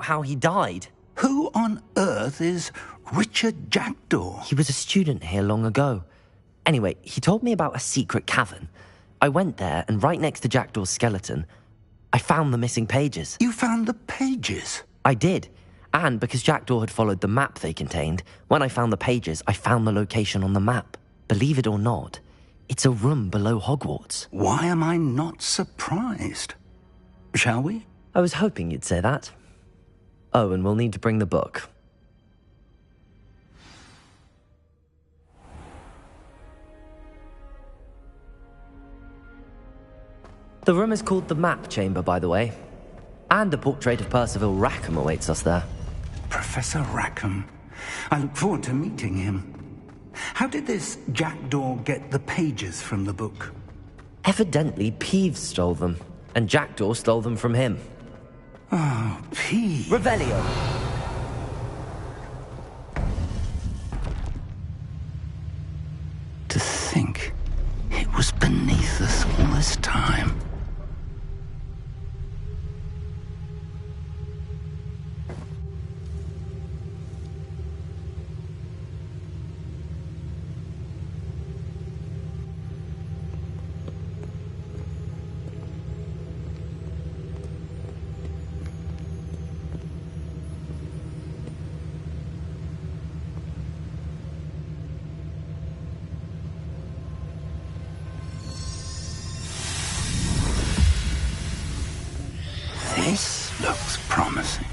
how he died. Who on earth is Richard Jackdaw? He was a student here long ago. Anyway, he told me about a secret cavern. I went there, and right next to Jackdaw's skeleton, I found the missing pages. You found the pages? I did. And because Jackdaw had followed the map they contained, when I found the pages, I found the location on the map. Believe it or not, it's a room below Hogwarts. Why am I not surprised? Shall we? I was hoping you'd say that. Oh, and we'll need to bring the book. The room is called the Map Chamber, by the way. And a portrait of Percival Rackham awaits us there. Professor Rackham. I look forward to meeting him. How did this Jackdaw get the pages from the book? Evidently, Peeves stole them, and Jackdaw stole them from him. Oh, Peeves. Revelio! To think it was beneath us all this time. This looks promising.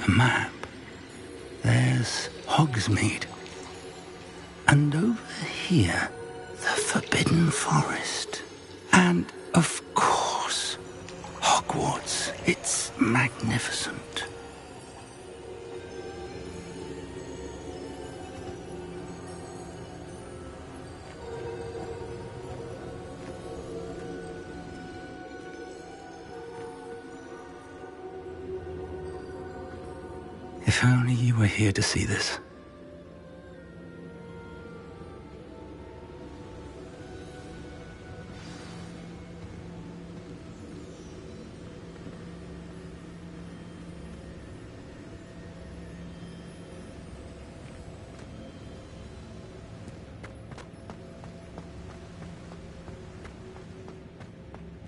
A map. There's Hogsmeade. And over here, the Forbidden Forest. And, of course, Hogwarts. It's magnificent. If only you were here to see this.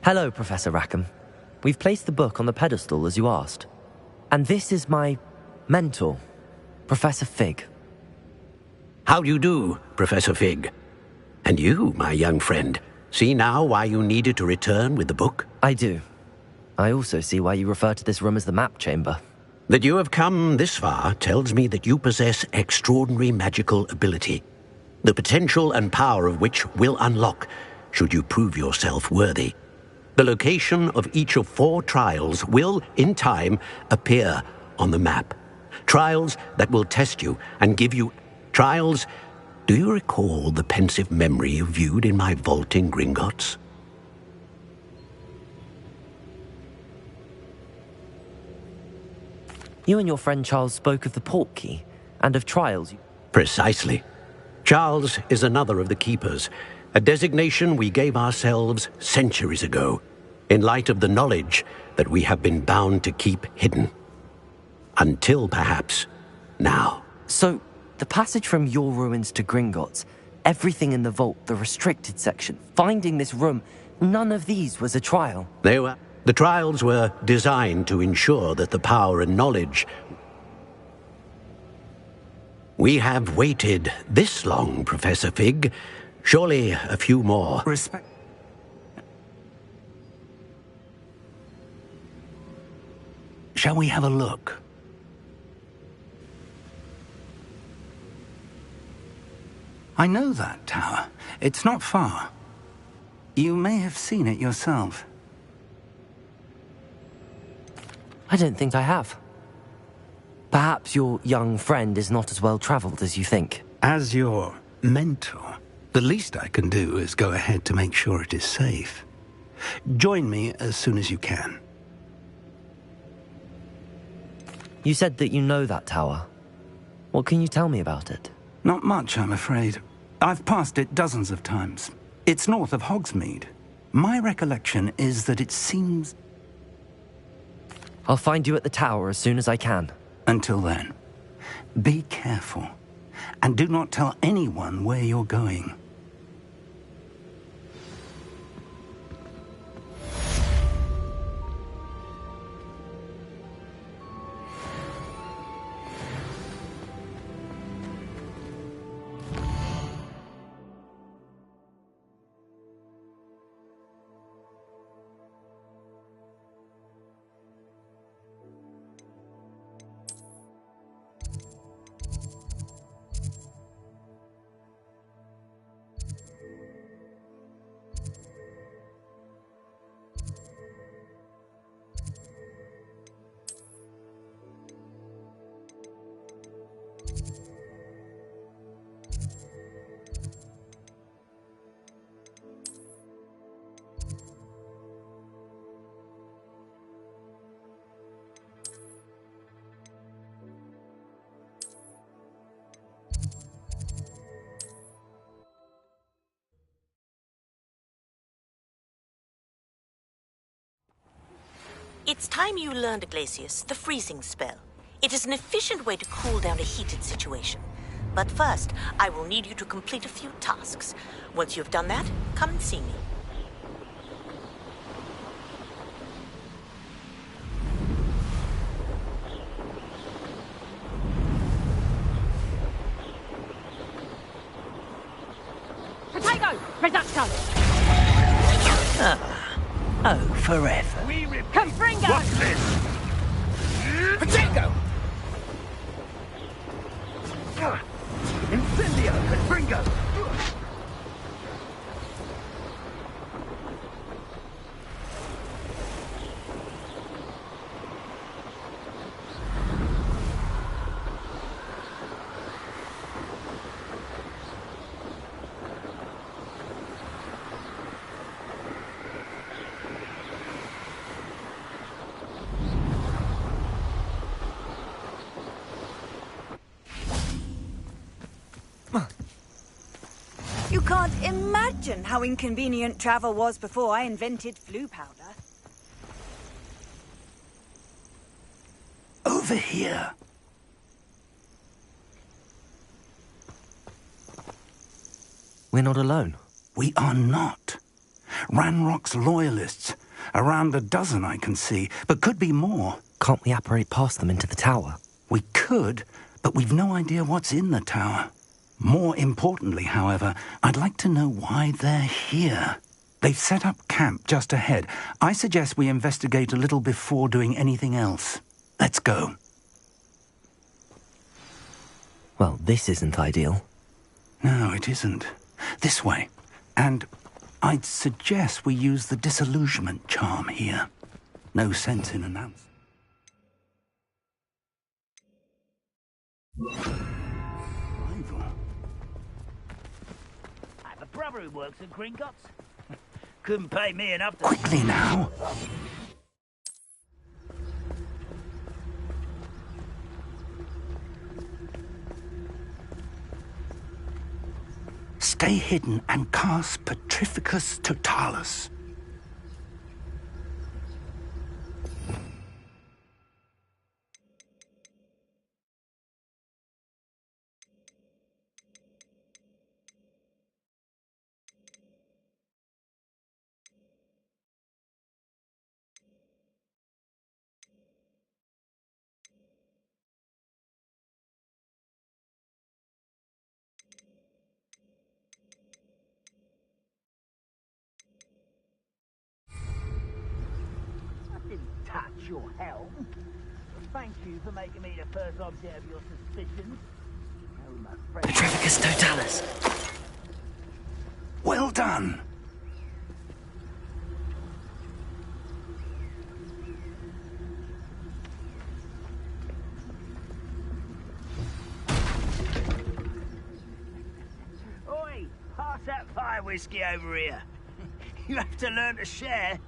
Hello, Professor Rackham. We've placed the book on the pedestal as you asked. And this is my mentor, Professor Fig. How do you do, Professor Fig? And you, my young friend, see now why you needed to return with the book? I do. I also see why you refer to this room as the Map Chamber. That you have come this far tells me that you possess extraordinary magical ability, the potential and power of which will unlock should you prove yourself worthy. The location of each of 4 trials will, in time, appear on the map. Trials that will test you and give you... Trials... Do you recall the pensive memory you viewed in my vault in Gringotts? You and your friend Charles spoke of the Portkey and of trials. Precisely. Charles is another of the Keepers, a designation we gave ourselves centuries ago, in light of the knowledge that we have been bound to keep hidden. Until, perhaps, now. So, the passage from your ruins to Gringotts, everything in the vault, the restricted section, finding this room, none of these was a trial. The trials were designed to ensure that the power and knowledge... We have waited this long, Professor Fig. Surely a few more. Respect. Shall we have a look? I know that tower. It's not far. You may have seen it yourself. I don't think I have. Perhaps your young friend is not as well traveled as you think. As your mentor, the least I can do is go ahead to make sure it is safe. Join me as soon as you can. You said that you know that tower. What can you tell me about it? Not much, I'm afraid. I've passed it dozens of times. It's north of Hogsmeade. My recollection is that it seems... I'll find you at the tower as soon as I can. Until then, be careful, and do not tell anyone where you're going. It's time you learned, Iglesias, the freezing spell. It is an efficient way to cool down a heated situation. But first, I will need you to complete a few tasks. Once you've done that, come and see me. Potato! Production! Oh, forever. Confringo! What's this? Potato! Incendio! Confringo! You can't imagine how inconvenient travel was before I invented flu powder. Over here. We're not alone. We are not. Ranrock's loyalists. Around a dozen I can see, but could be more. Can't we apparate past them into the tower? We could, but we've no idea what's in the tower. More importantly, however, I'd like to know why they're here. They've set up camp just ahead. I suggest we investigate a little before doing anything else. Let's go. Well, this isn't ideal. No, it isn't. This way. And I'd suggest we use the disillusionment charm here. No sense in announcing. I have a brother who works at Gringotts. Couldn't pay me enough to... Quickly now. Stay hidden and cast Petrificus Totalis. Touch your helm. Thank you for making me the first object of your suspicions. Oh, my friend. Petrificus Totalis. Well done. my whiskey over here. You have to learn to share.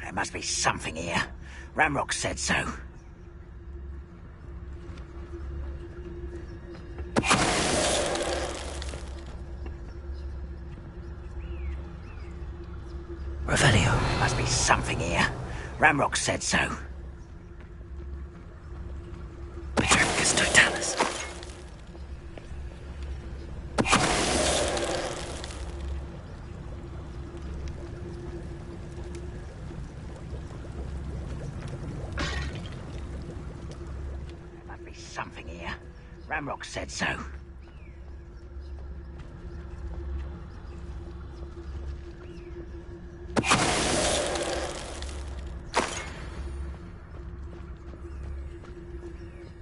There must be something here. Ramrock said so. Revelio. There must be something here. Ramrock said so. Petrificus totalis. There must be something here. Ramrock said so.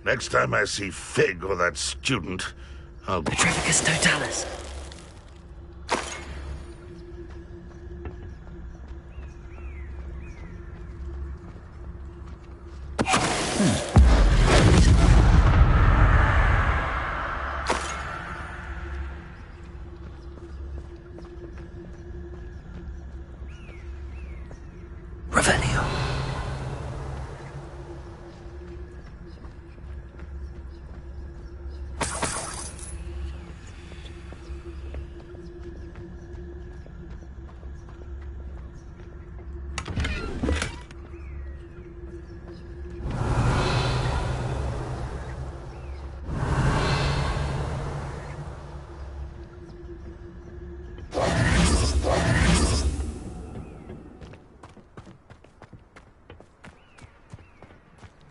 Next time I see Fig or that student, I'll... Petrificus totalis. Revelio.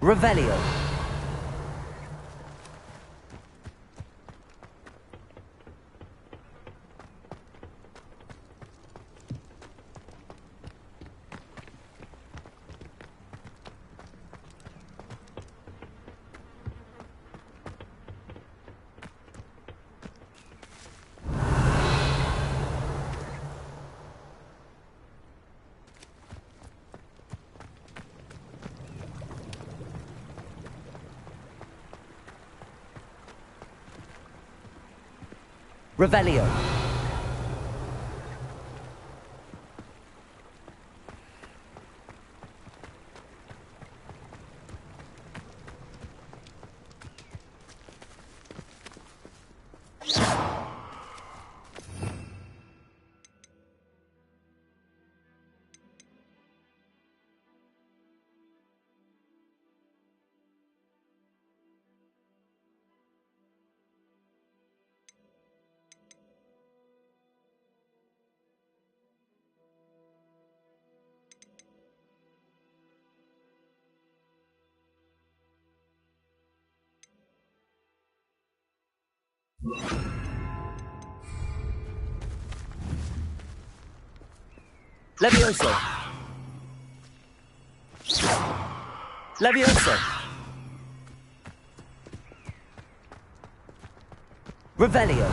Revelio. Revelio. Levioso. Levioso. Revelio.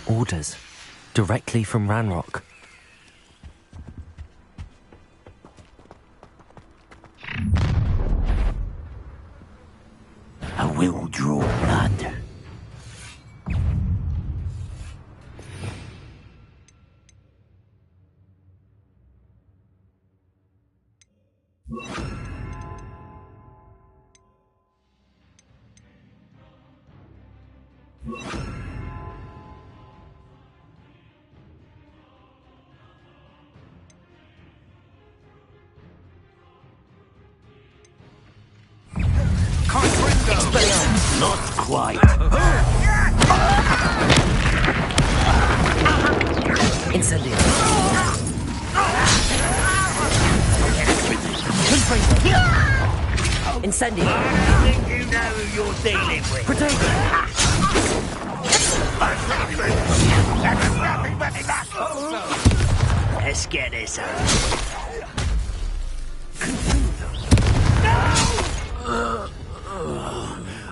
Orders. Directly from Ranrock. I will draw blood. Not quite. Incendio. Incendio. I think you know who you're dealing with. Protego. Let's get this over.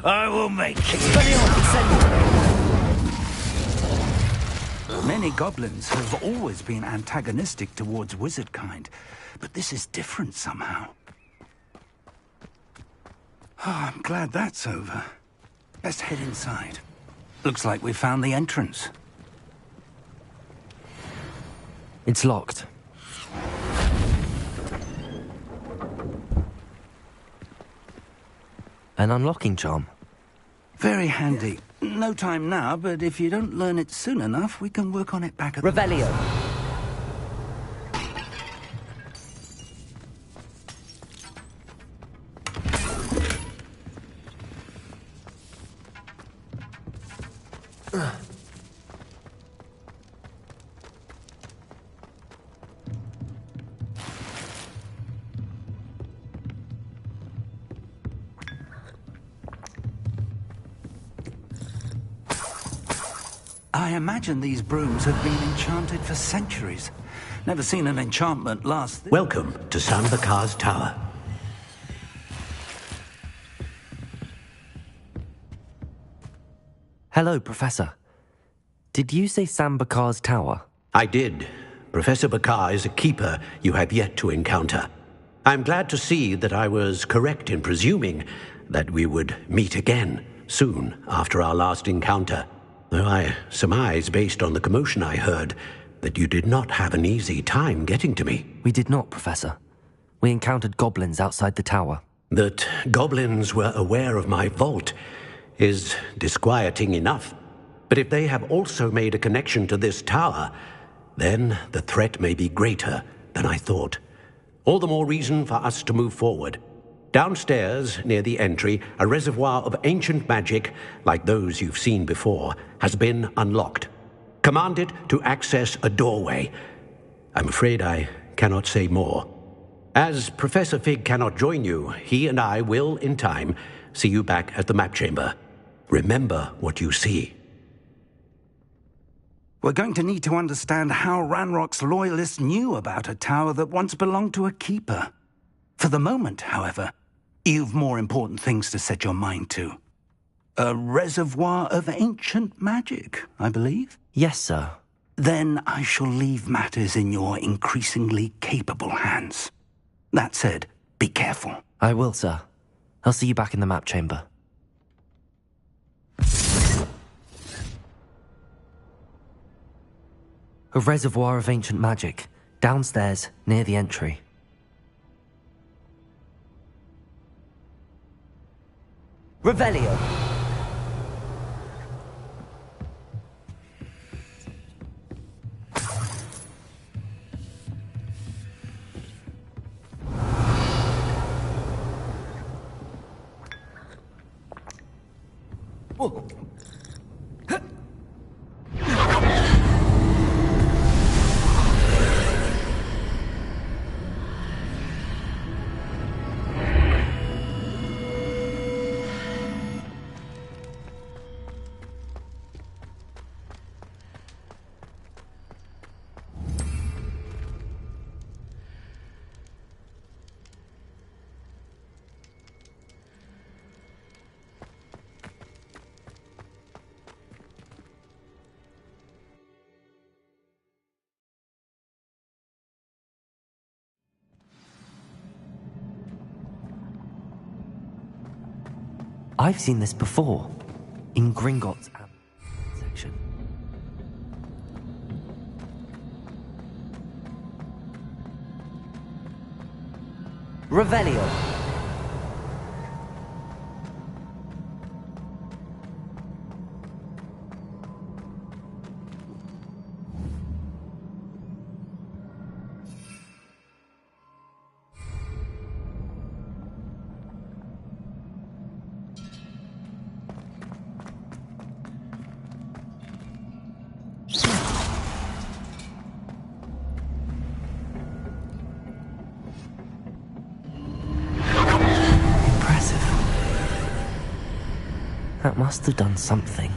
I will make it. Many goblins have always been antagonistic towards wizard kind, but this is different somehow. Oh, I'm glad that's over. Let's head inside. Looks like we found the entrance. It's locked. An unlocking charm. Very handy. No time now, but if you don't learn it soon enough, we can work on it back at Revelio. I imagine these brooms have been enchanted for centuries. Never seen an enchantment last... Welcome to Sambakar's Tower. Hello, Professor. Did you say Sambakar's Tower? I did. Professor Bakar is a keeper you have yet to encounter. I'm glad to see that I was correct in presuming that we would meet again soon after our last encounter. Though I surmise, based on the commotion I heard, that you did not have an easy time getting to me. We did not, Professor. We encountered goblins outside the tower. That goblins were aware of my vault is disquieting enough. But if they have also made a connection to this tower, then the threat may be greater than I thought. All the more reason for us to move forward. Downstairs, near the entry, a reservoir of ancient magic, like those you've seen before, has been unlocked. Command it to access a doorway. I'm afraid I cannot say more. As Professor Fig cannot join you, he and I will, in time, see you back at the map chamber. Remember what you see. We're going to need to understand how Ranrock's loyalists knew about a tower that once belonged to a keeper. For the moment, however, you've more important things to set your mind to. A reservoir of ancient magic, I believe? Yes, sir. Then I shall leave matters in your increasingly capable hands. That said, be careful. I will, sir. I'll see you back in the map chamber. A reservoir of ancient magic, downstairs, near the entry. Revelio! Whoa. I've seen this before, in Gringotts section. Revelio. That must have done something.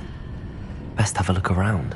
Best have a look around.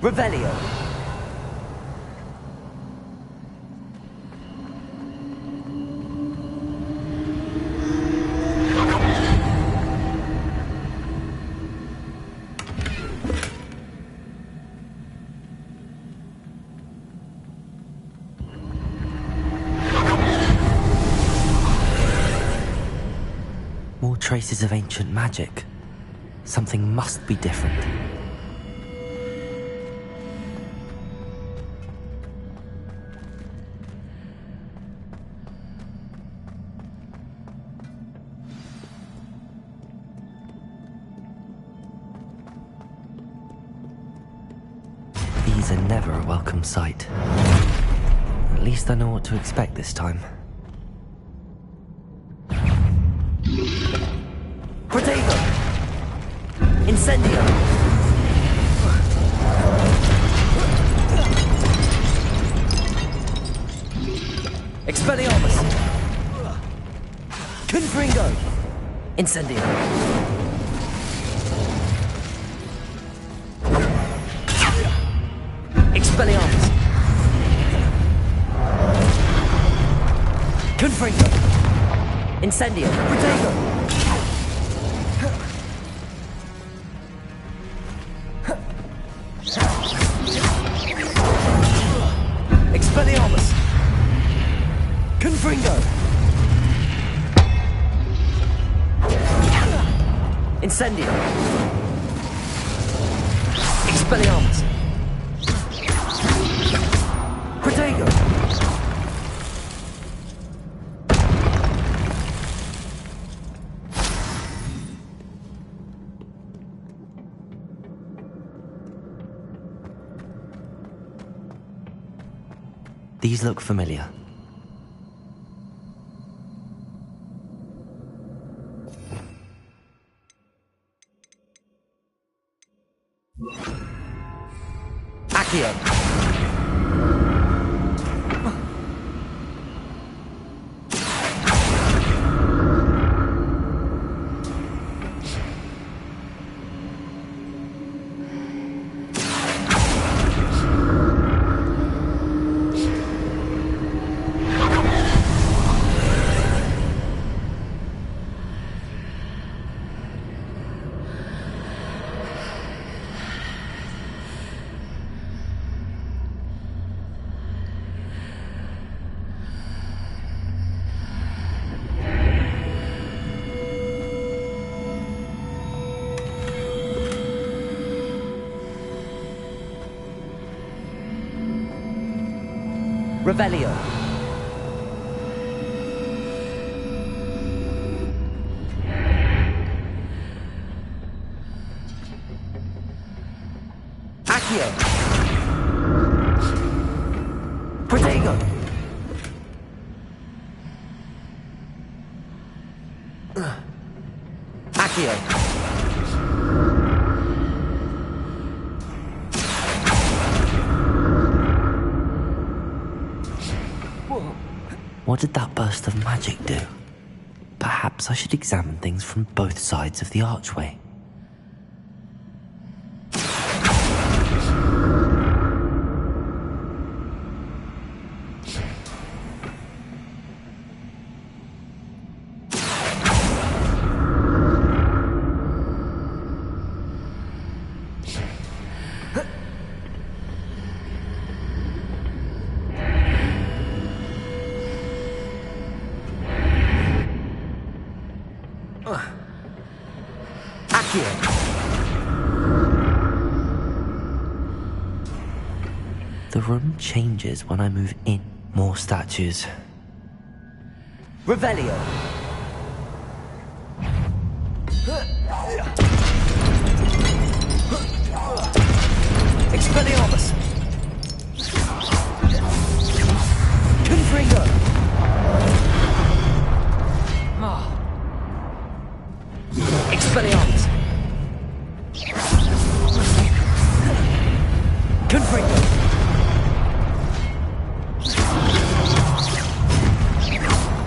Revelio. More traces of ancient magic. Something must be different. These are never a welcome sight. At least I know what to expect this time. Protego! Incendio! Expelliarmus! Confringo! Incendio! Expelliarmus! Confringo! Incendio! Protego! Expelliarmus! Confringo! Incendio! Expelliarmus! Protego! These look familiar. Accio! Revelio. Accio. Protego. Accio. What did that burst of magic do? Perhaps I should examine things from both sides of the archway. The room changes when I move in. More statues. Revelio. Expelliarmus. Confringo. Expelliarmus. Confringo.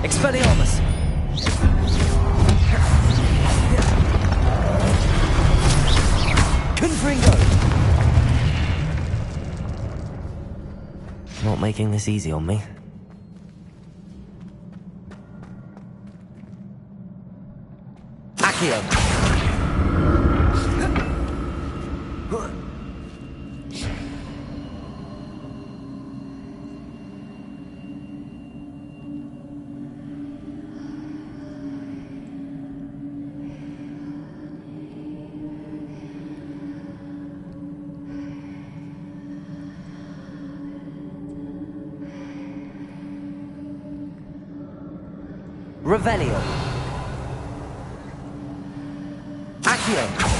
Expelliarmus! Confringo! taking this easy on me. Accio! Revelio. Accio.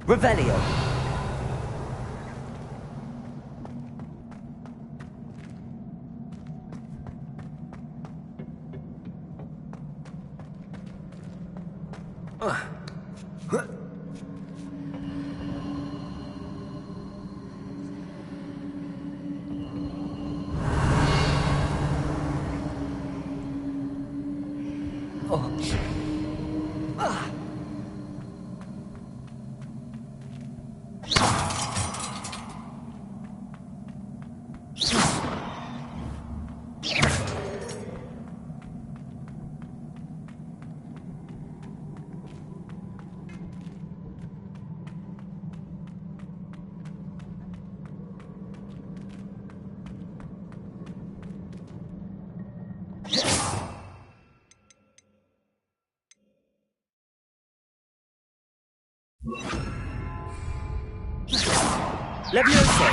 Revelio. Levioso!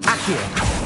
Accio!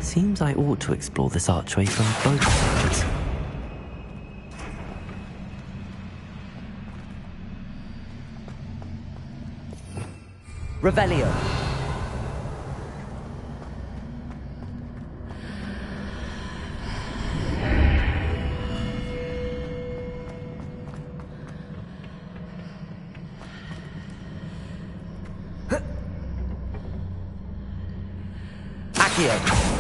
Seems I ought to explore this archway from both sides. Revelio. Accio.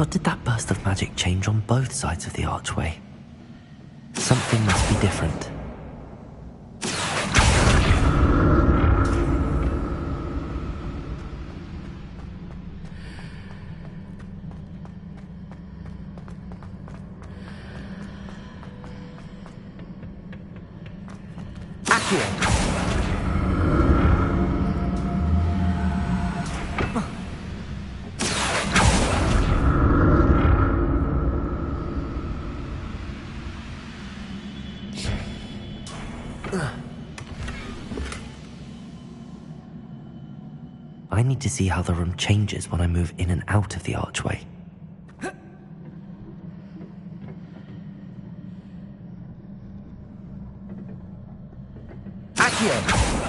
What did that burst of magic change on both sides of the archway? Something must be different. I need to see how the room changes when I move in and out of the archway. Accio!